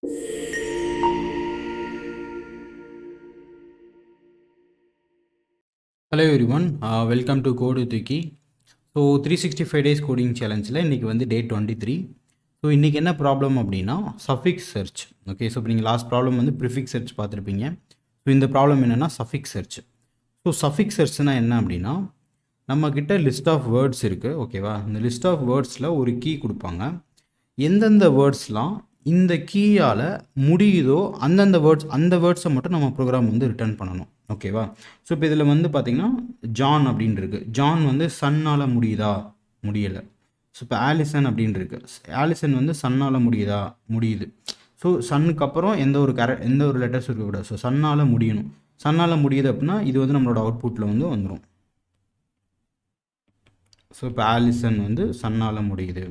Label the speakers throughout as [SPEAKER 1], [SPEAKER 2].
[SPEAKER 1] Hello everyone, welcome to Code with Wiki. So 365 days coding சேலஞ்சில் இன்றைக்கி வந்து டே 23. So இன்றைக்கி என்ன ப்ராப்ளம் அப்படின்னா சஃபிக்ஸ் சர்ச். ஓகே, ஸோ இப்போ நீங்கள் லாஸ்ட் ப்ராப்ளம் வந்து ப்ரிஃபிக்ஸ் சர்ச் பார்த்துருப்பீங்க. ஸோ இந்த ப்ராப்ளம் என்னென்னா சஃபிக்ஸ் சர்ச். ஸோ சஃபிக்ஸ் சர்ச்னால் என்ன அப்படின்னா, நம்மக்கிட்ட லிஸ்ட் ஆஃப் வேர்ட்ஸ் இருக்குது. ஓகேவா, இந்த லிஸ்ட் ஆஃப் வேர்ட்ஸில் ஒரு கீ கொடுப்பாங்க. எந்தெந்த வேர்ட்ஸ்லாம் இந்த கீயால் முடியுதோ அந்த வேர்ட்ஸை மட்டும் நம்ம ப்ரோக்ராம் வந்து ரிட்டர்ன் பண்ணணும். ஓகேவா, ஸோ இப்போ இதில் வந்து பார்த்திங்கன்னா ஜான் அப்படின்னு இருக்குது. ஜான் வந்து சன்னால் முடியுதா? முடியலை. ஸோ இப்போ ஆலிசன் அப்படின்னு இருக்குது. ஆலிசன் வந்து சன்னால் முடியுதா? முடியுது. ஸோ சன்னுக்கு அப்புறம் எந்த ஒரு லெட்டர்ஸ் இருக்கக்கூடாது. ஸோ சன்னால் முடியணும். சன்னால் முடியுது அப்படின்னா இது வந்து நம்மளோட அவுட்புட்டில் வந்து வந்துடும். ஸோ இப்போ ஆலிசன் வந்து சன்னால் முடியுது.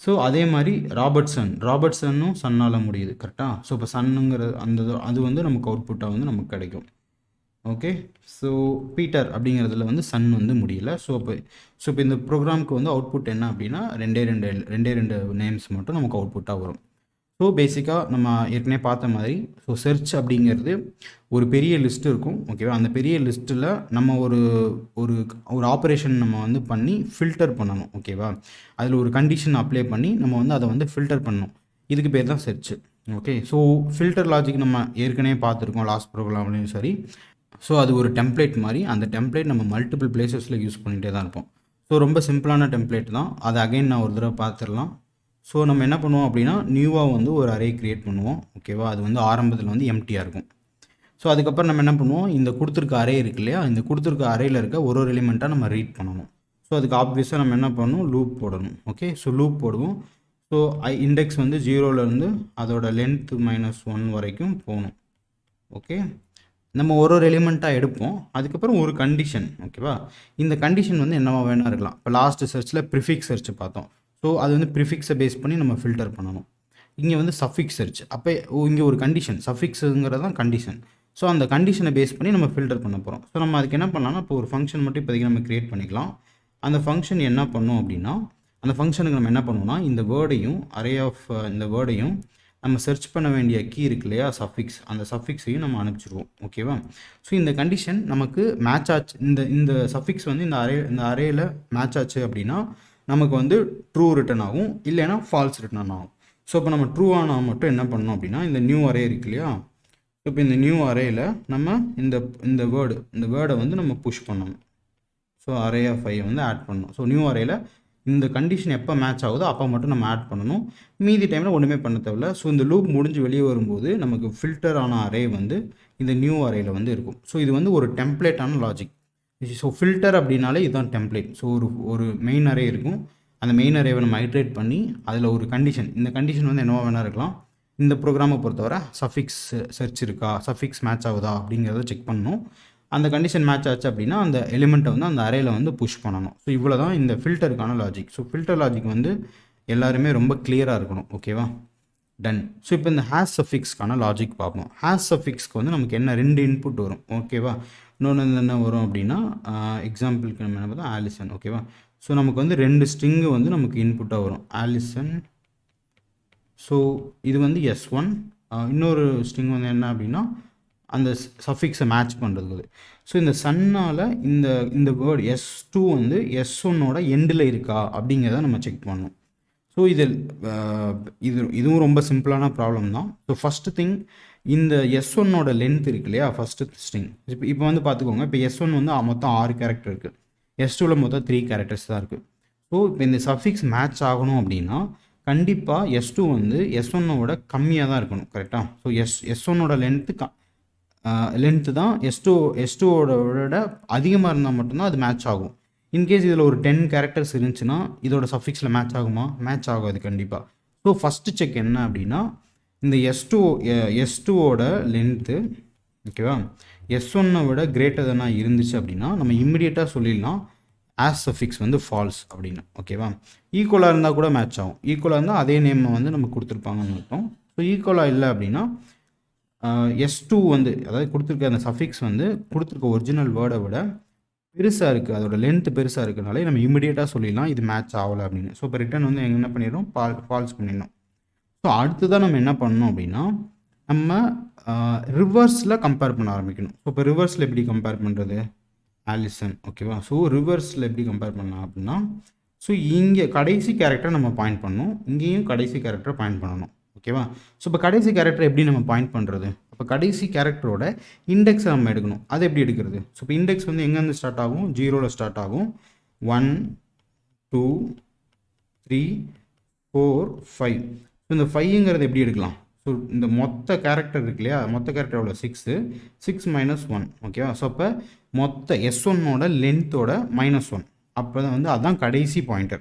[SPEAKER 1] ஸோ அதே மாதிரி ராபர்ட்சன்னும் சன்னால் முடியுது. கரெக்டாக. ஸோ இப்போ சன்னுங்கிற அது வந்து நமக்கு அவுட்புட்டாக வந்து நமக்கு கிடைக்கும். ஓகே, ஸோ பீட்டர் அப்படிங்கிறதுல வந்து சன் வந்து முடியல. ஸோ இப்போ இந்த ப்ரோக்ராமுக்கு வந்து அவுட்புட் என்ன அப்படின்னா ரெண்டே நேம்ஸ் மட்டும் நமக்கு அவுட்புட்டாக வரும். ஸோ பேசிக்காக நம்ம ஏற்கனவே பார்த்த மாதிரி ஸோ சர்ச் அப்படிங்கிறது ஒரு பெரிய லிஸ்ட்டு இருக்கும். ஓகேவா, அந்த பெரிய லிஸ்ட்டில் நம்ம ஒரு ஒரு ஒரு ஆப்ரேஷன் நம்ம வந்து பண்ணி ஃபில்டர் பண்ணணும். ஓகேவா, அதில் ஒரு கண்டிஷன் அப்ளை பண்ணி நம்ம வந்து அதை வந்து ஃபில்டர் பண்ணணும். இதுக்கு பேர் தான் church. Okay, so filter logic நம்ம ஏற்கனவே பார்த்துருக்கோம் லாஸ்ட் ப்ரோக்ராம்லேயும் சரி. ஸோ அது ஒரு டெம்ப்ளேட் மாதிரி. அந்த டெம்ப்ளேட் நம்ம மல்டிபிள் பிளேசஸில் யூஸ் பண்ணிகிட்டே தான் இருப்போம். ஸோ ரொம்ப சிம்பிளான டெம்ப்ளேட் தான். அதை அகைன் நான் ஒரு தடவை பார்த்துடலாம். ஸோ நம்ம என்ன பண்ணுவோம் அப்படின்னா நியூவாக வந்து ஒரு அரே க்ரியேட் பண்ணுவோம். ஓகேவா, அது வந்து ஆரம்பத்தில் வந்து எம்டியாக இருக்கும். ஸோ அதுக்கப்புறம் நம்ம என்ன பண்ணுவோம், இந்த கொடுத்துருக்க அரே இருக்கு இல்லையா, இந்த கொடுத்துருக்க அரேயில் இருக்க ஒரு எலிமெண்ட்டாக நம்ம ரீட் பண்ணணும். ஸோ அதுக்கு ஆப்வியஸாக நம்ம என்ன பண்ணணும், லூப் போடணும். ஓகே, ஸோ லூப் போடுவோம். ஸோ இண்டெக்ஸ் வந்து 0லேருந்து அதோட லென்த் -1 வரைக்கும் போகணும். ஓகே, நம்ம ஒரு எலிமெண்ட்டாக எடுப்போம். அதுக்கப்புறம் ஒரு கண்டிஷன். ஓகேவா, இந்த கண்டிஷன் வந்து என்னவா வேணா இருக்கலாம். இப்போ லாஸ்ட் சர்ச்சில் ப்ரிஃபிக்ஸ் சர்ச் பார்த்தோம். ஸோ அது வந்து ப்ரிஃபிக்ஸை பேஸ் பண்ணி நம்ம ஃபில்டர் பண்ணணும். இங்கே வந்து சஃபிக்ஸ் சர்ச். அப்போ இங்கே ஒரு கண்டிஷன், சஃபிக்ஸுங்கிறது தான் கண்டிஷன். ஸோ அந்த கண்டிஷனை பேஸ் பண்ணி நம்ம ஃபில்டர் பண்ண போகிறோம். ஸோ நம்ம அதுக்கு என்ன பண்ணலாம்னா, இப்போ ஒரு ஃபங்க்ஷன் மட்டும் இப்போதைக்கு நம்ம க்ரியேட் பண்ணிக்கலாம். அந்த ஃபங்க்ஷன் என்ன பண்ணோம் அப்படின்னா, அந்த ஃபங்க்ஷனுக்கு நம்ம என்ன பண்ணுவோம்னா, இந்த வேர்டையும் அரே ஆஃப் இந்த வேர்டையும் நம்ம சர்ச் பண்ண வேண்டிய கீ இருக்கு இல்லையா, சஃபிக்ஸ், அந்த சஃபிக்ஸையும் நம்ம அனுப்பிச்சிடுவோம். ஓகேவா, ஸோ இந்த கண்டிஷன் நமக்கு மேட்ச் ஆச்சு, இந்த சஃபிக்ஸ் வந்து இந்த அரேயில் மேட்ச் ஆச்சு அப்படின்னா நமக்கு வந்து ட்ரூ ரிட்டன் ஆகும், இல்லைன்னா ஃபால்ஸ் ரிட்டன் ஆகும். ஸோ இப்போ நம்ம ட்ரூ ஆனால் மட்டும் என்ன பண்ணணும் அப்படின்னா, இந்த நியூ அரே இருக்கு இல்லையா, இப்போ இந்த நியூ அரேயில் நம்ம இந்த வேர்டை வந்து நம்ம புஷ் பண்ணணும். ஸோ அரே ஆஃப் 5 வந்து ஆட் பண்ணணும். ஸோ நியூ அரேயில் இந்த கண்டிஷன் எப்போ மேட்ச் ஆகுதோ அப்போ மட்டும் நம்ம ஆட் பண்ணணும். மீதி டைமில் ஒன்றுமே பண்ண தேவையில்ல. ஸோ இந்த லூப் முடிஞ்சு வெளியே வரும்போது நமக்கு ஃபில்டர் ஆன அரே வந்து இந்த நியூ அரேயில் வந்து இருக்கும். ஸோ இது வந்து ஒரு டெம்ப்ளேட்டான லாஜிக். ஸோ ஃபில்டர் அப்படின்னாலே இதுதான் டெம்ப்ளேட். ஸோ ஒரு மெயின் அரே இருக்கும். அந்த மெயின் அரேவை நம்ம ஹைட்ரேட் பண்ணி அதில் ஒரு கண்டிஷன், இந்த கண்டிஷன் வந்து என்னவா வேணா இருக்கலாம். இந்த ப்ரோக்ராமை பொறுத்தவரை சஃபிக்ஸ் சர்ச் இருக்கா, சஃபிக்ஸ் மேட்ச் ஆகுதா அப்படிங்கிறத செக் பண்ணணும். அந்த கண்டிஷன் மேட்ச் ஆச்சு அப்படின்னா அந்த எலிமெண்ட்டை வந்து அந்த அரேயில் வந்து புஷ் பண்ணணும். ஸோ இவ்வளோ தான் இந்த ஃபில்டருக்கான லாஜிக். ஸோ ஃபில்டர் லாஜிக் வந்து எல்லாருமே ரொம்ப கிளியராக இருக்கணும். ஓகேவா, டன். ஸோ இப்போ இந்த ஹேஸ் சஃபிக்ஸ்க்கான லாஜிக் பார்ப்போம். ஹேஸ் சஃபிக்ஸ்க்கு வந்து நமக்கு என்ன 2 இன்புட் வரும். ஓகேவா, இன்னொன்று என்ன வரும் அப்படின்னா, எக்ஸாம்பிளுக்கு நம்ம என்ன பார்த்தா ஆலிசன். ஓகேவா, ஸோ நமக்கு வந்து 2 ஸ்ட்ரிங்கு வந்து நமக்கு இன்புட்டாக வரும். ஆலிசன், ஸோ இது வந்து S1. இன்னொரு ஸ்ட்ரிங் வந்து என்ன அப்படின்னா அந்த சஃபிக்ஸை மேட்ச் பண்ணுறதுக்கு. ஸோ இந்த சன்னால் இந்த வேர்டு S2 வந்து S1ஓட எண்டில் இருக்கா அப்படிங்கிறத நம்ம செக் பண்ணணும். ஸோ இதுவும் ரொம்ப சிம்பிளான ப்ராப்ளம் தான். ஸோ ஃபஸ்ட்டு திங், இந்த S1ஓட லென்த் இருக்கு இல்லையா, ஃபஸ்ட்டு ஸ்ட்ரிங். இப்போ வந்து பார்த்துக்கோங்க, இப்போ S1 வந்து மொத்தம் 6 கேரக்டர் இருக்குது. S2வில் மொத்தம் 3 கேரக்டர்ஸ் தான் இருக்குது. ஸோ இப்போ இந்த சஃபிக்ஸ் மேட்ச் ஆகணும் அப்படின்னா கண்டிப்பாக S2 வந்து S1ஓட கம்மியாக தான் இருக்கணும். கரெக்டாக. ஸோ S1ஓட லென்த்து தான் S2ஓட விட அதிகமாக இருந்தால் மட்டும்தான் அது மேட்ச் ஆகும். இன்கேஸ் இதில் ஒரு 10 கேரக்டர்ஸ் இருந்துச்சுன்னா இதோட சஃபிக்ஸில் மேட்ச் ஆகுமா? மேட்ச் ஆகாது கண்டிப்பாக. ஸோ ஃபஸ்ட்டு செக் என்ன அப்படின்னா, இந்த S2ஓட லென்த்து ஓகேவா S1 விட கிரேட்டர் தானாக இருந்துச்சு அப்படின்னா நம்ம இம்மிடியேட்டாக சொல்லிடலாம் ஆஸ் சஃபிக்ஸ் வந்து ஃபால்ஸ் அப்படின்னு. ஓகேவா, ஈக்குவலாக இருந்தால் கூட மேட்ச் ஆகும். ஈக்குவலாக இருந்தால் அதே நேம் வந்து நம்ம கொடுத்துருப்பாங்கன்னு அர்த்தம். ஸோ ஈக்குவலாக இல்லை அப்படின்னா S2 வந்து அதாவது கொடுத்துருக்க அந்த சஃபிக்ஸ் வந்து கொடுத்துருக்க ஒரிஜினல் வேர்டை விட பெருசாக இருக்குது, அதோட லென்த் பெருசாக இருக்கிறனாலே நம்ம இமிடியேட்டாக சொல்லிடலாம் இது மேட்ச் ஆகலை அப்படின்னு. ஸோ இப்போ ரிட்டன் வந்து என்ன பண்ணிடணும், ஃபால்ஸ் பண்ணிடணும். ஸோ அடுத்ததான் நம்ம என்ன பண்ணணும் அப்படின்னா நம்ம ரிவர்ஸில் கம்பேர் பண்ண ஆரம்பிக்கணும். ஸோ இப்போ ரிவர்ஸில் எப்படி கம்பேர் பண்ணுறது? ஆலிசன் ஓகேவா? ஸோ ரிவர்ஸில் எப்படி கம்பேர் பண்ணலாம் அப்படின்னா ஸோ இங்கே கடைசி கேரக்டரை நம்ம பாயிண்ட் பண்ணணும், இங்கேயும் கடைசி கேரக்டரை பாயிண்ட் பண்ணணும் ஓகேவா? ஸோ இப்போ கடைசி கேரக்டர் எப்படி நம்ம பாயிண்ட் பண்ணுறது? அப்போ கடைசி கேரக்டரோட இண்டெக்ஸை நம்ம எடுக்கணும். அது எப்படி எடுக்கிறது? ஸோ இப்போ இண்டெக்ஸ் வந்து எங்கேருந்து ஸ்டார்ட் ஆகும்? 0ல் ஸ்டார்ட் ஆகும். 1 2 3 4 5. ஸோ இந்த 5ங்கிறது எப்படி எடுக்கலாம்? ஸோ இந்த மொத்த கேரக்டர் இருக்கு இல்லையா, மொத்த கேரக்டர் எவ்வளோ? 6 6 - 1 ஓகேவா? ஸோ அப்போ மொத்த S1ஓட லென்த்தோட -1 அப்போ தான் வந்து அதுதான் கடைசி பாயிண்டர்.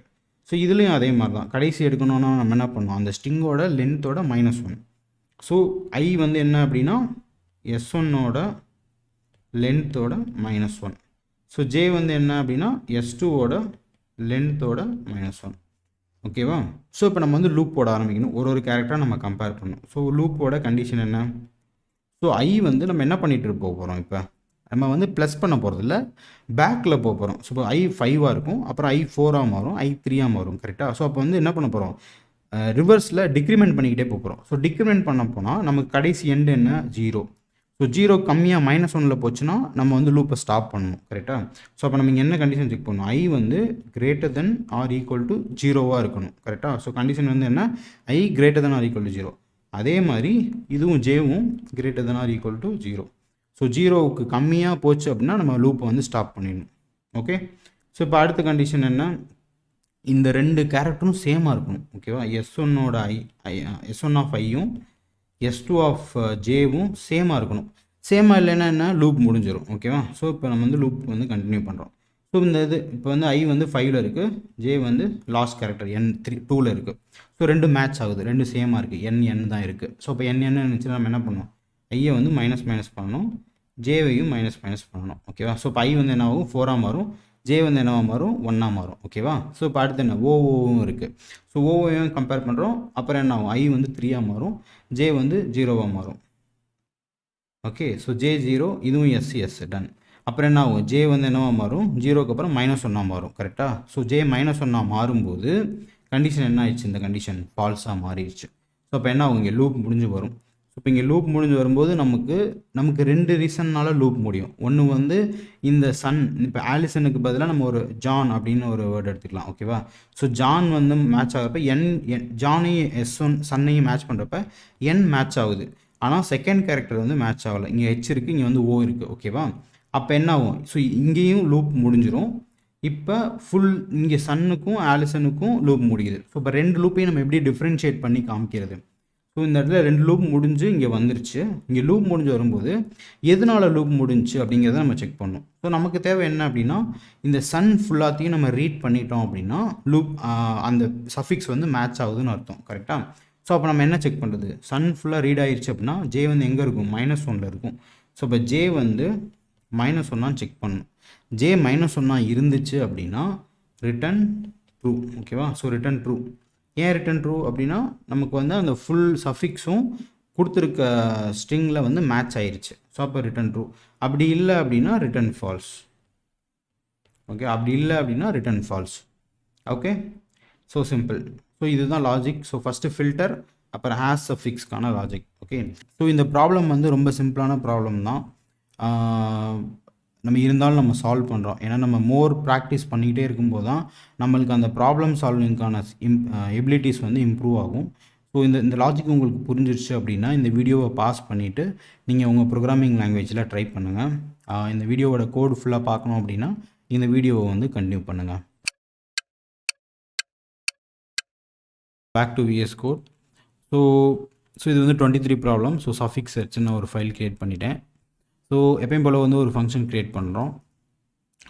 [SPEAKER 1] ஸோ இதுலேயும் அதே மாதிரி தான், கடைசி எடுக்கணும்னா நம்ம என்ன பண்ணோம்? அந்த ஸ்ட்ரிங்கோட லென்த்தோட -1. ஸோ I வந்து என்ன அப்படின்னா S1ஓட லென்த்தோட -1. ஸோ J வந்து என்ன அப்படின்னா S2ஓட லென்த்தோட -1 ஓகேவா? ஸோ இப்போ நம்ம வந்து லூப் போட ஆரம்பிக்கணும், ஒரு கேரக்டராக நம்ம கம்பேர் பண்ணணும். ஸோ லூப்போட கண்டிஷன் என்ன? ஸோ I வந்து நம்ம என்ன பண்ணிகிட்டு போக போகிறோம்? இப்போ நம்ம வந்து ப்ளஸ் பண்ண போகிறதில்ல, பேக்கில் போக போகிறோம். ஸோ இப்போ I 5ஆக இருக்கும், அப்புறம் I 4ஆக மாறும், I 3ஆக மாறும் கரெக்டாக? ஸோ அப்போ வந்து என்ன பண்ண போகிறோம்? ரிவர்ஸில் டிக்ரிமெண்ட் பண்ணிக்கிட்டே போகிறோம். ஸோ டிக்ரிமெண்ட் பண்ண போனால் நமக்கு கடைசி எண்டு என்ன? 0. ஸோ 0 கம்மியாக -1ல் போச்சுன்னா நம்ம வந்து லூப்பை ஸ்டாப் பண்ணணும் கரெக்டாக? ஸோ அப்போ நம்ம இங்கே என்ன கண்டிஷன் செக் பண்ணணும்? I வந்து greater than or equal to 0வாக இருக்கணும் கரெக்டாக? ஸோ கண்டிஷன் வந்து என்ன? I greater than or equal to 0. அதே மாதிரி இதுவும் Jவும் greater than or equal to 0. So 0வுக்கு கம்மியாக போச்சு அப்படின்னா நம்ம லூப்பை வந்து ஸ்டாப் பண்ணிடணும். ஓகே, ஸோ இப்போ அடுத்த கண்டிஷன் என்ன? இந்த ரெண்டு கேரக்டரும் சேமாக இருக்கணும் ஓகேவா? S1ஓட S1 ஆஃப் ஐயும் S2 ஆஃப் ஜேவும் சேமாக இருக்கணும். சேமாக இல்லைன்னா என்ன? லூப் முடிஞ்சிடும் ஓகேவா? ஸோ இப்போ நம்ம வந்து லூப் வந்து கண்டினியூ பண்ணுறோம். ஸோ இந்த இது இப்போ வந்து I வந்து 5ல் இருக்குது, J வந்து லாஸ்ட் கேரக்டர் N2ல் இருக்குது. ஸோ ரெண்டு மேட்ச் ஆகுது, ரெண்டு சேமாக இருக்குது, N தான் இருக்குது. ஸோ இப்போ N இருந்துச்சுன்னா நம்ம என்ன பண்ணணும்? ஐயை வந்து மைனஸ் பண்ணணும், ஜேவையும் மைனஸ் பண்ணணும் ஓகேவா? ஸோ இப்போ I வந்து என்ன ஆகும்? 4ஆக மாறும், J வந்து என்னவாக மாறும்? 1ஆக மாறும் ஓகேவா? ஸோ இப்போ அடுத்து என்ன? ஓவும் இருக்குது. ஸோ ஓவையும் கம்பேர் பண்ணுறோம், அப்புறம் என்ன ஆகும்? I வந்து 3ஆக மாறும், J வந்து 0வாக மாறும். ஓகே, ஸோ J 0, இதுவும் எஸ் டன். அப்புறம் என்ன ஆகும்? J வந்து என்னவாக மாறும்? 0க்கு அப்புறம் -1ஆக மாறும் கரெக்டாக? ஸோ J -1ஆக மாறும்போது கண்டிஷன் என்ன ஆயிடுச்சு? இந்த கண்டிஷன் ஃபால்ஸாக மாறிடுச்சு. ஸோ அப்போ என்ன ஆகும்? இங்கே லூப் முடிஞ்சு வரும். ஸோ இப்போ இங்கே லூப் முடிஞ்சு வரும்போது நமக்கு ரெண்டு ரீசன்னால் லூப் முடியும். ஒன்று வந்து இந்த சன், இப்போ ஆலிசனுக்கு பதிலாக நம்ம ஒரு ஜான் அப்படின்னு ஒரு வேர்டு எடுத்துக்கலாம் ஓகேவா? ஸோ ஜான் வந்து மேட்ச் ஆகிறப்ப ஜானையும் S1 சன்னையும் மேட்ச் பண்ணுறப்ப N மேட்ச் ஆகுது. ஆனால் செகண்ட் கேரக்டர் வந்து மேட்ச் ஆகலை. இங்கே H இருக்குது, இங்கே வந்து O இருக்குது ஓகேவா? அப்போ என்ன ஆகும்? ஸோ இங்கேயும் லூப் முடிஞ்சிடும். இப்போ ஃபுல் இங்கே சன்னுக்கும் ஆலிசனுக்கும் லூப் முடியுது. ஸோ இப்போ ரெண்டு லூப்பையும் நம்ம எப்படி டிஃப்ரென்ஷியேட் பண்ணி காமிக்கிறது? ஸோ இந்த இடத்துல ரெண்டு லூப் முடிஞ்சு இங்கே வந்துருச்சு. இங்கே லூப் முடிஞ்சு வரும்போது எதனால் லூப் முடிஞ்சு அப்படிங்கிறத நம்ம செக் பண்ணணும். ஸோ நமக்கு தேவை என்ன அப்படின்னா, இந்த சன் ஃபுல்லாத்தையும் நம்ம ரீட் பண்ணிட்டோம் அப்படின்னா லூப் அந்த சஃபிக்ஸ் வந்து மேட்ச் ஆகுதுன்னு அர்த்தம் கரெக்டாக? ஸோ அப்போ நம்ம என்ன செக் பண்ணுறது? சன் ஃபுல்லாக ரீட் ஆகிடுச்சு அப்படின்னா J வந்து எங்கே இருக்கும்? -1ல் இருக்கும். ஸோ இப்போ J வந்து -1 செக் பண்ணணும். J -1 இருந்துச்சு அப்படின்னா ரிட்டன் ட்ரூ ஓகேவா? So return true. ஏன் ரிட்டன் ட்ரூ அப்படின்னா நமக்கு வந்து அந்த ஃபுல் சஃபிக்ஸும் கொடுத்துருக்க ஸ்ட்ரிங்கில் வந்து மேட்ச் ஆயிடுச்சு. ஸோ அப்போ ரிட்டன் ட்ரூ. அப்படி இல்லை அப்படின்னா ரிட்டன் ஃபால்ஸ். ஓகே, அப்படி இல்லை அப்படின்னா return false. Okay, so simple. So இதுதான் லாஜிக். ஸோ ஃபஸ்ட்டு ஃபில்டர், அப்புறம் ஹேஸ் சஃபிக்ஸ்க்கான லாஜிக். ஓகே, ஸோ இந்த ப்ராப்ளம் வந்து ரொம்ப சிம்பிளான ப்ராப்ளம் தான். நம்ம இருந்தாலும் நம்ம சால்வ் பண்ணுறோம். ஏன்னா நம்ம மோர் ப்ராக்டிஸ் பண்ணிக்கிட்டே இருக்கும்போது தான் நம்மளுக்கு அந்த ப்ராப்ளம் சால்விங்க்கான எபிலிட்டிஸ் வந்து இம்ப்ரூவ் ஆகும். ஸோ இந்த லாஜிக் உங்களுக்கு புரிஞ்சிருச்சு அப்படின்னா இந்த வீடியோவை பாஸ் பண்ணிவிட்டு நீங்கள் உங்கள் ப்ரோக்ராமிங் லாங்குவேஜில் ட்ரை பண்ணுங்கள். இந்த வீடியோவோட கோடு ஃபுல்லாக பார்க்கணும் அப்படின்னா இந்த வீடியோவை வந்து கண்டினியூ பண்ணுங்கள். Back to VS Code. So இது வந்து 23 ப்ராப்ளம். ஸோ சஃபிக்ஸ் செர்ச்னு ஒரு ஃபைல் க்ரியேட் பண்ணிட்டேன். ஸோ எப்பயும் போல் வந்து ஒரு ஃபங்க்ஷன் க்ரியேட் பண்ணுறோம்.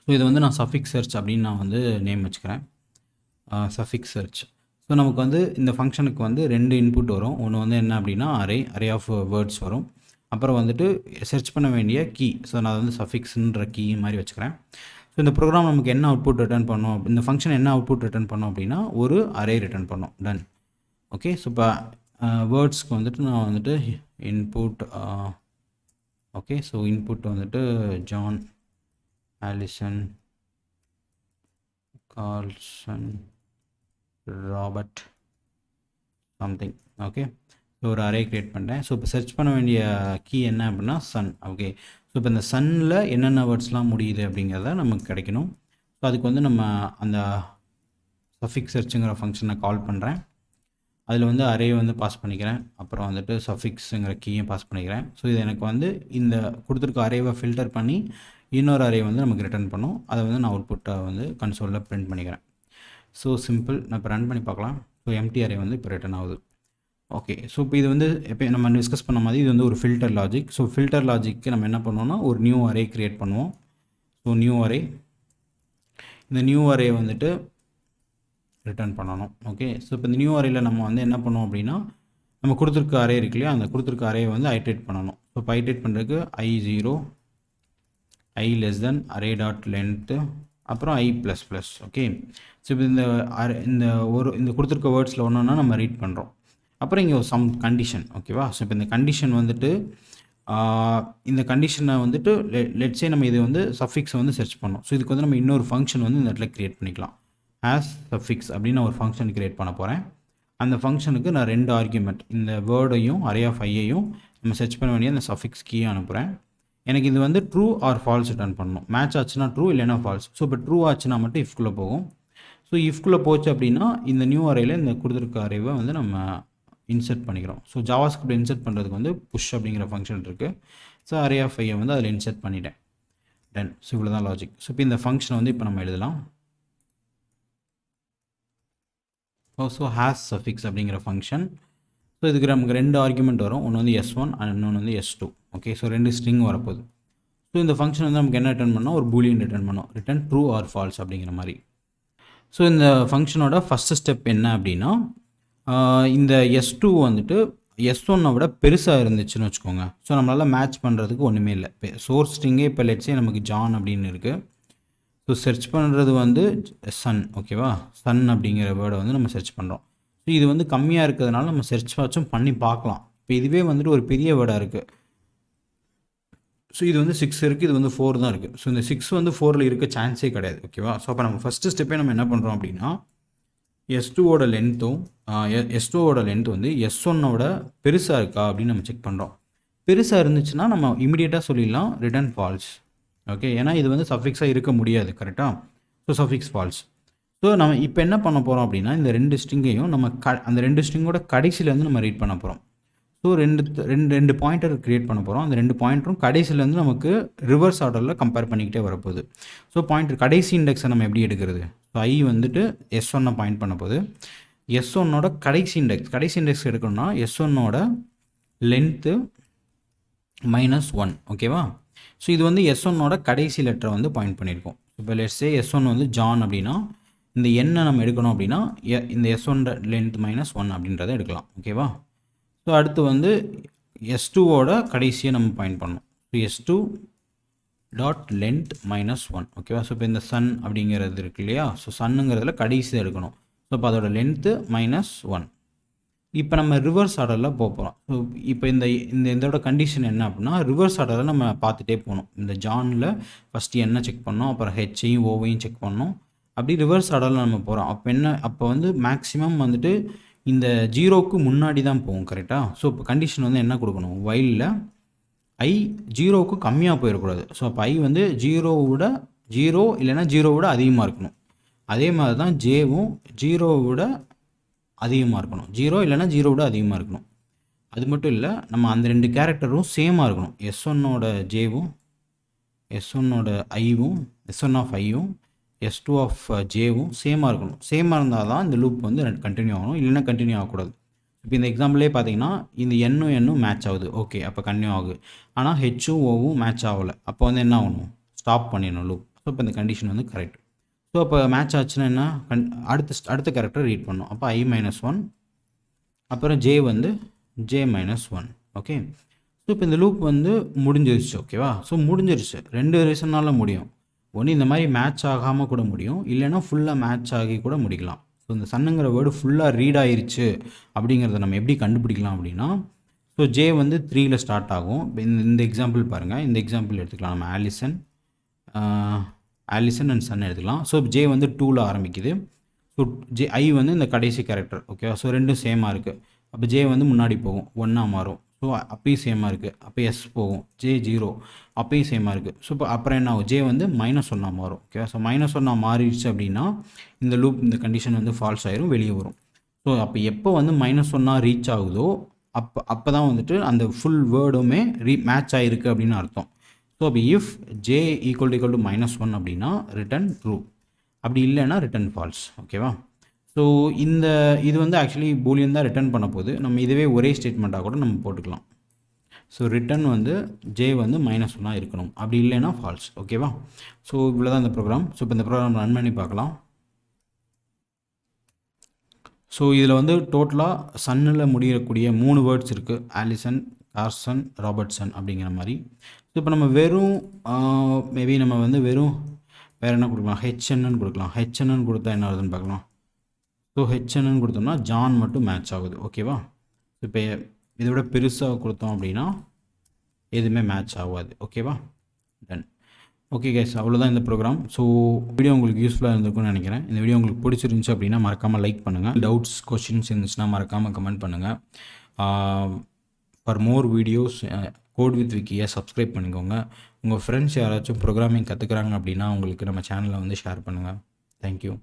[SPEAKER 1] ஸோ இதை வந்து நான் சஃபிக்ஸ் சர்ச் அப்படின்னு நான் வந்து நேம் வச்சுக்கிறேன், சஃபிக்ஸ் சர்ச். ஸோ நமக்கு வந்து இந்த ஃபங்க்ஷனுக்கு வந்து ரெண்டு இன்புட் வரும். ஒன்று வந்து என்ன அப்படின்னா அரே ஆஃப் வேர்ட்ஸ் வரும். அப்புறம் வந்துட்டு சர்ச் பண்ண வேண்டிய கீ. ஸோ நான் வந்து சஃபிக்ஸ்ன்ற கீ மாதிரி வச்சுக்கிறேன். ஸோ இந்த ப்ரோக்ராம் நமக்கு என்ன அவுட்புட் ரிட்டர்ன் பண்ணோம், இந்த ஃபங்க்ஷன் என்ன அவுட்புட் ரிட்டர்ன் பண்ணோம் அப்படின்னா ஒரு அரே ரிட்டர்ன் பண்ணோம். டன். ஓகே, ஸோ இப்போ வேர்ட்ஸ்க்கு வந்துட்டு நான் வந்துட்டு இன்புட் ஓகே, ஸோ இன்புட் வந்துட்டு John, Allison, Carlson, Robert, something. Okay, so ஒரு அரே க்ரியேட் பண்ணிட்டேன். ஸோ இப்போ சர்ச் பண்ண வேண்டிய கீ என்ன அப்படின்னா சன். ஓகே, ஸோ இப்போ இந்த சன்னில் என்னென்ன வேர்ட்ஸ்லாம் முடியுது அப்படிங்கிறத நமக்கு கிடைக்கணும். ஸோ அதுக்கு வந்து நம்ம அந்த சஃபிக்ஸ் சர்ச்சுங்கிற ஃபங்க்ஷனை கால் பண்ணுறேன். அதில் வந்து அரே வந்து பாஸ் பண்ணிக்கிறேன். அப்புறம் வந்துட்டு சஃபிக்ஸுங்கிற கீயும் பாஸ் பண்ணிக்கிறேன். ஸோ இது எனக்கு வந்து இந்த கொடுத்துருக்க அரேவை ஃபில்டர் பண்ணி இன்னொரு அரே வந்து நமக்கு ரிட்டர்ன் பண்ணும். அதை வந்து நான் அவுட்புட்டை வந்து கன்சோலில் பிரிண்ட் பண்ணிக்கிறேன். So simple. நான் இப்போ ரன் பண்ணி பார்க்கலாம். ஸோ எம்டி அரே வந்து இப்போ ரிட்டர்ன் ஆகுது. ஓகே, ஸோ இப்போ இது வந்து எப்போ நம்ம டிஸ்கஸ் பண்ண மாதிரி இது வந்து ஒரு filter logic. So filter logic நம்ம என்ன பண்ணுவோம்னா ஒரு நியூ அரே க்ரியேட் பண்ணுவோம். ஸோ நியூ அரே, இந்த நியூ அரே வந்துட்டு ரிட்டர்ன் பண்ணணும். ஓகே, ஸோ இப்போ இந்த நியூ அரேயில் நம்ம வந்து என்ன பண்ணுவோம் அப்படின்னா நம்ம கொடுத்துருக்க அரே இருக்கு இல்லையா, அந்த கொடுத்துருக்க அரே வந்து ஐட்ரேட் பண்ணணும். ஸோ இப்போ ஐட்ரேட் பண்ணுறதுக்கு i0 i less than array dot length அப்புறம் i ++. ஓகே, ஸோ இப்போ இந்த கொடுத்துருக்க வேர்ட்ஸில் ஒன்றுனா நம்ம ரீட் பண்ணுறோம். அப்புறம் இங்கே ஒரு சம் கண்டிஷன். ஓகேவா, ஸோ இப்போ இந்த கண்டிஷன் வந்துட்டு இந்த கண்டிஷனை வந்துட்டு லெட்ஸே நம்ம இது வந்து சஃபிக்ஸை வந்து சர்ச் பண்ணோம். ஸோ இதுக்கு வந்து நம்ம இன்னொரு ஃபங்க்ஷன் வந்து இந்த இடத்துல க்ரியேட் பண்ணிக்கலாம். as suffix அப்படின்னு நான் ஒரு ஃபங்க்ஷன் க்ரியேட் பண்ண போகிறேன். அந்த ஃபங்க்ஷனுக்கு நான் 2 ஆர்குமெண்ட், இந்த வேர்டையும் அரே ஆஃப் ஐயையும் நம்ம சர்ச் பண்ண வேண்டிய அந்த சஃபிக்ஸ் கீயை அனுப்புகிறேன். எனக்கு இது வந்து ட்ரூ ஆர் ஃபால்ஸ் ரிட்டர்ன் பண்ணணும். மேட்ச் ஆச்சுன்னா ட்ரூ, இல்லைனா ஃபால்ஸ். ஸோ இப்போ ட்ரூ ஆச்சுன்னா மட்டும் இஃப்குள்ளே போகும். ஸோ இஃப்குள்ளே போச்சு அப்படின்னா இந்த நியூ அரேயில் இந்த கொடுத்துருக்க அரேவை வந்து நம்ம இன்சர்ட் பண்ணிக்கிறோம். ஸோ ஜாவாஸ்கிரிப்ட் இன்சர்ட் பண்ணுறதுக்கு வந்து புஷ் அப்படிங்கிற ஃபங்க்ஷன் இருக்குது. ஸோ அரே ஆஃப் ஐயை வந்து அதில் இன்சர்ட் பண்ணிட்டேன். டன். ஸோ இவ்வளோ தான் லாஜிக். ஸோ இப்போ இந்த ஃபங்க்ஷனை வந்து இப்போ நம்ம எழுதலாம். ஸோ ஹேஸ் சஃபிக்ஸ் அப்படிங்கிற ஃபங்க்ஷன். ஸோ இதுக்கு நமக்கு 2 ஆர்குமெண்ட் வரும். ஒன்று வந்து S1 இன்னொன்று வந்து S2. ஓகே, ஸோ 2 ஸ்ட்ரிங் வரப்போகுது. ஸோ இந்த ஃபங்க்ஷன் வந்து நமக்கு என்ன ரிட்டர்ன் பண்ணோம், ஒரு பூலியன் ரிட்டர்ன் பண்ணோம். ரிட்டர்ன் ட்ரூ ஆர் ஃபால்ஸ் அப்படிங்கிற மாதிரி. ஸோ இந்த ஃபங்க்ஷனோட ஃபஸ்ட்டு ஸ்டெப் என்ன அப்படின்னா இந்த S2 வந்துட்டு S1 விட பெருசாக இருந்துச்சுன்னு வச்சுக்கோங்க. ஸோ நம்மளால் மேட்ச் பண்ணுறதுக்கு ஒன்றுமே இல்லை. இப்போ சோர்ஸ் ஸ்ட்ரிங்கே இப்போ லெட்ஸே நமக்கு ஜான் அப்படின்னு இருக்குது. ஸோ சர்ச் பண்ணுறது வந்து சன். ஓகேவா, சன் அப்படிங்கிற வேர்டை வந்து நம்ம சர்ச் பண்ணுறோம். ஸோ இது வந்து கம்மியாக இருக்கிறதுனால நம்ம சர்ச் வாட்சும் பண்ணி பார்க்கலாம். இப்போ இதுவே வந்துட்டு ஒரு பெரிய வேர்டாக இருக்குது. ஸோ இது வந்து 6 இருக்குது, இது வந்து 4 தான் இருக்குது. ஸோ இந்த 6 வந்து 4ல் இருக்க சான்ஸே கிடையாது. ஓகேவா, ஸோ அப்போ நம்ம ஃபஸ்ட்டு ஸ்டெப்பே நம்ம என்ன பண்ணுறோம் அப்படின்னா S2வோட லென்த்தும் S2வோட லென்த் வந்து S1ஓட பெருசாக இருக்கா அப்படின்னு நம்ம செக் பண்ணுறோம். பெருசாக இருந்துச்சுன்னா நம்ம இமீடியட்டாக சொல்லிடலாம் ரிட்டர்ன் ஃபால்ஸ். ஓகே, ஏன்னா இது வந்து சஃபிக்ஸாக இருக்க முடியாது. கரெக்டாக, ஸோ சஃபிக்ஸ் ஃபால்ஸ். ஸோ நம்ம இப்போ என்ன பண்ண போகிறோம் அப்படின்னா இந்த 2 ஸ்ட்ரிங்கையும் நம்ம அந்த 2 ஸ்ட்ரிங்கோட கடைசியிலேருந்து நம்ம ரீட் பண்ண போகிறோம். ஸோ ரெண்டு பாயிண்டர் க்ரியேட் பண்ண போகிறோம். அந்த 2 பாயிண்டரும் கடைசியிலேருந்து நமக்கு ரிவர்ஸ் ஆர்டரில் கம்பேர் பண்ணிக்கிட்டே வரப்போகுது. ஸோ பாயிண்டர் கடைசி இண்டெக்ஸை நம்ம எப்படி எடுக்கிறது, ஸோ ஐ வந்துட்டு S1 பாயிண்ட் பண்ண போகுது. S1ஓட கடைசி இண்டெக்ஸ் எடுக்கணும்னா S1ஓட லென்த்து -1. ஓகேவா, ஸோ இது வந்து S1ஓட கடைசி லெட்டரை வந்து பாயிண்ட் பண்ணியிருக்கோம். இப்போ லெட்ஸே S1 வந்து ஜான் அப்படின்னா இந்த எண்ணை நம்ம எடுக்கணும் அப்படின்னா இந்த S1 லென்த் -1 அப்படின்றத எடுக்கலாம். ஓகேவா, ஸோ அடுத்து வந்து S2ஓட கடைசியை நம்ம பாயிண்ட் பண்ணணும். So S2 dot length -1. ஓகேவா, ஸோ இப்போ இந்த சன் அப்படிங்கிறது இருக்கு இல்லையா, ஸோ சன்னுங்கிறதுல கடைசி எடுக்கணும். ஸோ இப்போ அதோட லென்த்து -1. இப்போ நம்ம ரிவர்ஸ் ஆர்டரில் போகிறோம். ஸோ இப்போ இதோட கண்டிஷன் என்ன அப்படின்னா ரிவர்ஸ் ஆர்டரில் நம்ம பார்த்துட்டே போகணும். இந்த ஜானில் ஃபஸ்ட்டு என்ன செக் பண்ணோம், அப்புறம் ஹெச்சையும் ஓவையும் செக் பண்ணோம். அப்படி ரிவர்ஸ் ஆர்டரில் நம்ம போகிறோம். அப்போ வந்து மேக்ஸிமம் வந்துட்டு இந்த 0க்கு முன்னாடி தான் போகும். கரெக்டாக, ஸோ இப்போ கண்டிஷன் வந்து என்ன கொடுக்கணும், வைலில் ஐ 0க்கு கம்மியாக போயிடக்கூடாது. ஸோ அப்போ ஐ வந்து 0 இல்லைன்னா 0 அதிகமாக இருக்கணும். அதே மாதிரி தான் ஜேவும் 0 அதிகமாக இருக்கணும். 0 இல்லைனா 0 அதிகமாக இருக்கணும். அது மட்டும் இல்லை, நம்ம அந்த 2 கேரக்டரும் சேமாக இருக்கணும். S1ஓட ஜேவும் S1ஓட ஐவும் S1 ஆஃப் ஐயும் S2 ஆஃப் ஜேவும் சேமாக இருக்கணும். சேமாக இருந்தால் தான் இந்த லூப் வந்து கண்டினியூ ஆகணும், இல்லைன்னா கண்டினியூ ஆகக்கூடாது. இப்போ இந்த எக்ஸாம்பிளே பார்த்தீங்கன்னா இந்த எண்ணும் மேட்ச் ஆகுது. ஓகே, அப்போ கண்டினியூ ஆகுது. ஆனால் ஹெச்சும் ஓவும் மேட்ச் ஆகலை. அப்போ வந்து என்ன ஆகணும், ஸ்டாப் பண்ணிடணும் லூப். ஸோ இப்போ இந்த கண்டிஷன் வந்து கரெக்ட். ஸோ அப்போ மேட்ச் ஆச்சுன்னா என்ன, அடுத்த கேரக்டர் ரீட் பண்ணணும். அப்போ I-1, அப்புறம் ஜே வந்து J-1. ஓகே, ஸோ இப்போ இந்த லூப் வந்து முடிஞ்சிருச்சு. ஓகேவா, ஸோ முடிஞ்சிருச்சு. 2 ரீசனால் முடியும். ஒன்று இந்த மாதிரி மேட்ச் ஆகாமல் கூட முடியும், இல்லைன்னா ஃபுல்லாக மேட்ச் ஆகி கூட முடிக்கலாம். ஸோ இந்த சன்னுங்கிற வேர்டு ஃபுல்லாக ரீட் ஆயிருச்சு அப்படிங்கிறத நம்ம எப்படி கண்டுபிடிக்கலாம் அப்படின்னா, ஸோ ஜே வந்து 3ல் ஸ்டார்ட் ஆகும். இந்த எக்ஸாம்பிள் பாருங்கள். இந்த எக்ஸாம்பிள் எடுத்துக்கலாம். நம்ம ஆலிசன் அண்ட் சன் எடுத்துக்கலாம். ஸோ ஜே வந்து 2ல் ஆரம்பிக்குது. ஸோ ஐ வந்து இந்த கடைசி கேரக்டர் ஓகேவா. ஸோ ரெண்டும் சேமாக இருக்குது. அப்போ ஜே வந்து முன்னாடி போகும், 1 மாறும். ஸோ அப்பயும் சேமாக இருக்குது. அப்போ எஸ் போகும், ஜே 0 அப்பயும் சேமாக இருக்குது. ஸோ இப்போ அப்புறம் என்ன ஆகும், ஜே வந்து -1 மாறும். ஓகேவா. ஸோ -1 மாறிடுச்சு அப்படின்னா இந்த லூப் இந்த கண்டிஷன் வந்து ஃபால்ஸ் ஆயிரும், வெளியே வரும். ஸோ அப்போ எப்போ வந்து -1 ரீச் ஆகுதோ அப்போ தான் வந்துட்டு அந்த ஃபுல் வேர்டுமே மேட்ச் ஆகிருக்கு அப்படின்னு அர்த்தம். ஸோ அப்போ இஃப் ஜே ஈக்குவல் டு -1 அப்படின்னா ரிட்டன் ட்ரூ, அப்படி இல்லைன்னா ரிட்டன் ஃபால்ஸ். ஓகேவா. ஸோ இது வந்து ஆக்சுவலி பூலியன் தான் ரிட்டர்ன் பண்ண போகுது. நம்ம இதுவே ஒரே ஸ்டேட்மெண்ட்டாக கூட நம்ம போட்டுக்கலாம். ஸோ ரிட்டன் வந்து ஜே வந்து -1 இருக்கணும், அப்படி இல்லைன்னா ஃபால்ஸ். ஓகேவா. ஸோ இவ்வளோ தான் இந்த ப்ரோக்ராம். ஸோ இப்போ இந்த ப்ரோக்ராம் ரன் பண்ணி பார்க்கலாம். ஸோ இதில் வந்து டோட்டலாக சன்னில் முடியக்கூடிய 3 வேர்ட்ஸ் இருக்குது, ஆலிசன், கார்சன், ராபர்ட்சன் அப்படிங்கிற மாதிரி. ஸோ இப்போ நம்ம வெறும் மேபி நம்ம வந்து வெறும் வேறு என்ன கொடுக்கலாம், ஹெச்என்னு கொடுக்கலாம். ஹெச்என்னு கொடுத்தா என்ன ஆகுதுன்னு பார்க்கலாம். ஸோ ஹெச்என்னு கொடுத்தோம்னா ஜான் மட்டும் மேட்ச் ஆகுது. ஓகேவா. இப்போ இதை விட பெருசாக கொடுத்தோம் அப்படின்னா எதுவுமே மேட்ச் ஆகாது. ஓகேவா. டன். ஓகே கைஸ், அவ்வளோதான் இந்த ப்ரோக்ராம். ஸோ வீடியோ உங்களுக்கு யூஸ்ஃபுல்லாக இருந்திருக்கும்னு நினைக்கிறேன். இந்த வீடியோ உங்களுக்கு பிடிச்சிருந்துச்சு அப்படின்னா மறக்காமல் லைக் பண்ணுங்கள். டவுட்ஸ் கொஸ்டின்ஸ் இருந்துச்சுன்னா மறக்காமல் கமெண்ட் பண்ணுங்கள். For more videos code with விக்கியை சப்ஸ்கிரைப் பண்ணிக்கோங்க. உங்கள் ஃப்ரெண்ட்ஸ் யாராச்சும் ப்ரோக்ராமிங் கற்றுக்குறாங்க அப்படின்னா உங்களுக்கு நம்ம சேனலை வந்து ஷேர் பண்ணுங்கள். தேங்க்யூ.